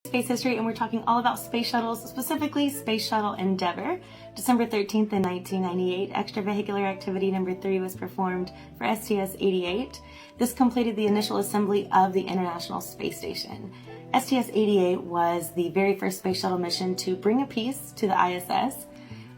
Space history, and we're talking all about space shuttles, specifically Space Shuttle Endeavour. December 13th in 1998, extravehicular activity number 3 was performed for STS-88. This completed the initial assembly of the International Space Station. STS-88 was the very first space shuttle mission to bring a piece to the ISS.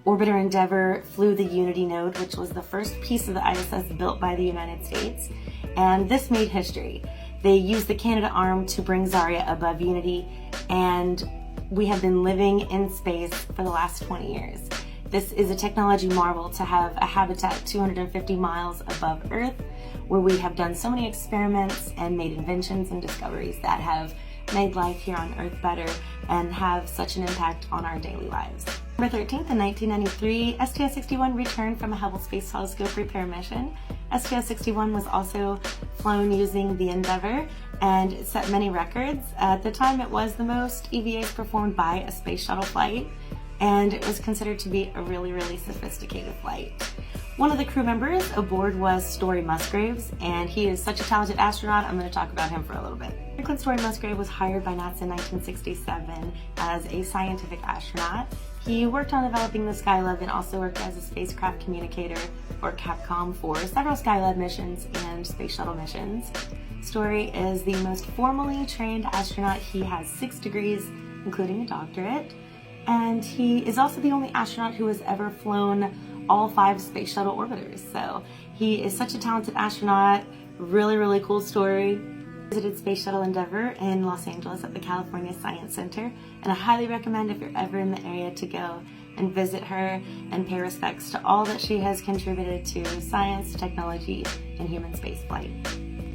Orbiter Endeavour flew the Unity node, which was the first piece of the ISS built by the United States, and this made history. They used the Canada arm to bring Zarya above Unity, and we have been living in space for the last 20 years. This is a technology marvel to have a habitat 250 miles above Earth, where we have done so many experiments and made inventions and discoveries that have made life here on Earth better and have such an impact on our daily lives. December 13th in 1993, STS-61 returned from a Hubble Space Telescope repair mission. STS-61 was also flown using the Endeavour, and it set many records. At the time, it was the most EVAs performed by a space shuttle flight, and it was considered to be a really sophisticated flight. One of the crew members aboard was Story Musgraves, and he is such a talented astronaut. I'm going to talk about him for a little bit. Story Musgrave was hired by NASA in 1967 as a scientific astronaut. He worked on developing the Skylab and also worked as a spacecraft communicator, or Capcom, for several Skylab missions and space shuttle missions. Story is the most formally trained astronaut. He has 6 degrees, including a doctorate, and he is also the only astronaut who has ever flown all 5 space shuttle orbiters. So he is such a talented astronaut. Really cool story. Visited Space Shuttle Endeavour in Los Angeles at the California Science Center, and I highly recommend, if you're ever in the area, to go and visit her and pay respects to all that she has contributed to science, technology, and human spaceflight.